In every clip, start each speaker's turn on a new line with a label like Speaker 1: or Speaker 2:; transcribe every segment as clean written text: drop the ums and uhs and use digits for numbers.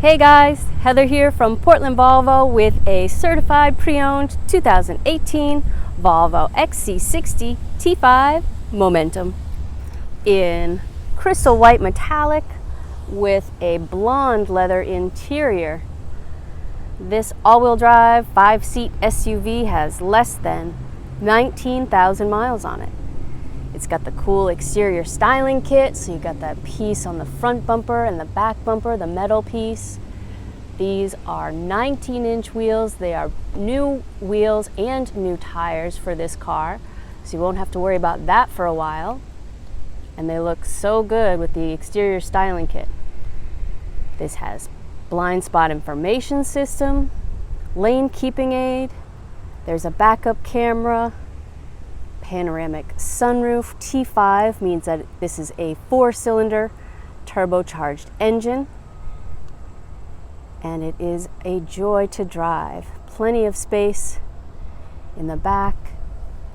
Speaker 1: Hey guys, Heather here from Portland Volvo with a certified pre-owned 2018 Volvo XC60 T5 Momentum in crystal white metallic with a blonde leather interior. This all-wheel drive 5-seat SUV has less than 19,000 miles on it. It's got the cool exterior styling kit, so you got that piece on the front bumper and the back bumper, the metal piece. These are 19-inch wheels. They are new wheels and new tires for this car, so you won't have to worry about that for a while. And they look so good with the exterior styling kit. This has blind spot information system, lane keeping aid, there's a backup camera, panoramic sunroof. T5 means that this is a 4-cylinder turbocharged engine, and it is a joy to drive. Plenty of space in the back.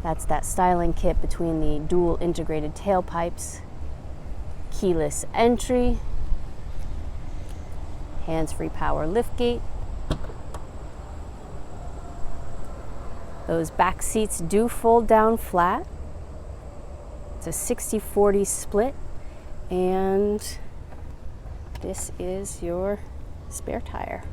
Speaker 1: That's that styling kit between the dual integrated tailpipes, keyless entry, hands-free power liftgate. Those back seats do fold down flat. It's a 60-40 split, and this is your spare tire.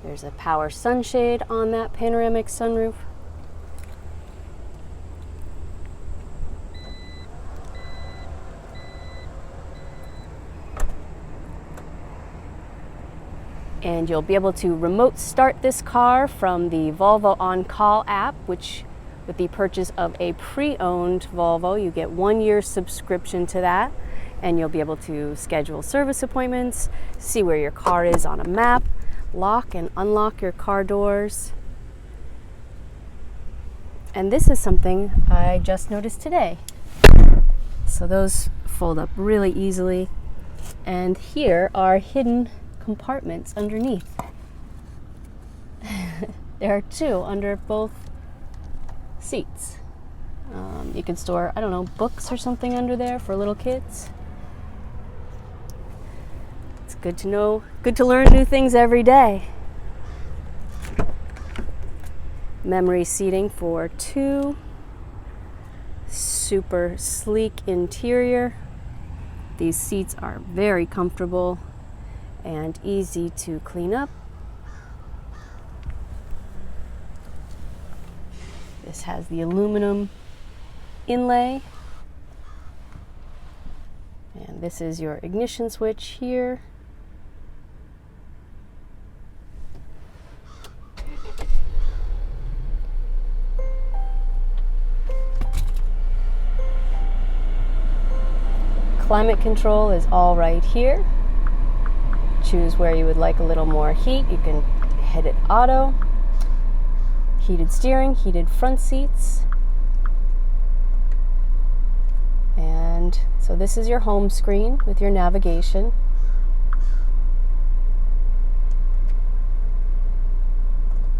Speaker 1: There's a power sunshade on that panoramic sunroof. And you'll be able to remote start this car from the Volvo On Call app, which with the purchase of a pre-owned Volvo, you get 1 year subscription to that, and you'll be able to schedule service appointments, see where your car is on a map, lock and unlock your car doors. And this is something I just noticed today. So those fold up really easily, and here are hidden compartments underneath. There are 2 under both seats. You can store, I don't know, books or something under there for little kids. It's good to know, good to learn new things every day. Memory seating for 2. Super sleek interior. These seats are very comfortable and easy to clean up. This has the aluminum inlay, and this is your ignition switch here. Climate control is all right here. Choose where you would like a little more heat. You can hit it auto. Heated steering, heated front seats. And so this is your home screen with your navigation.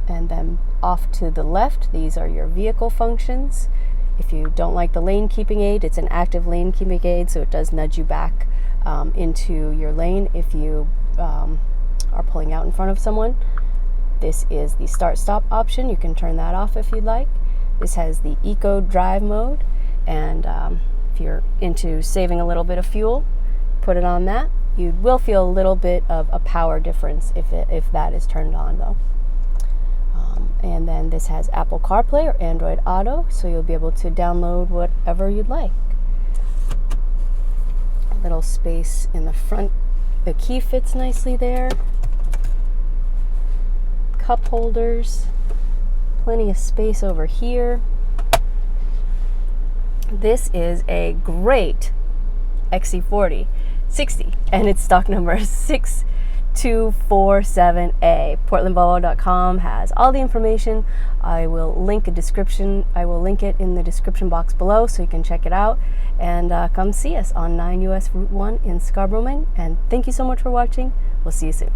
Speaker 1: And then off to the left, these are your vehicle functions. If you don't like the lane keeping aid, it's an active lane keeping aid, so it does nudge you back into your lane if you are pulling out in front of someone. This is the start-stop option. You can turn that off if you'd like. This has the eco drive mode, and if you're into saving a little bit of fuel, put it on that. You will feel a little bit of a power difference if that is turned on though. And then this has Apple CarPlay or Android Auto, so you'll be able to download whatever you'd like. Little space in the front. The key fits nicely there. Cup holders. Plenty of space over here. This is a great XC60, and its stock number is 6247A. PortlandVolvo.com has all the information. I will link it in the description box below so you can check it out. And come see us on 9 US Route 1 in Scarborough, Maine. And thank you so much for watching. We'll see you soon.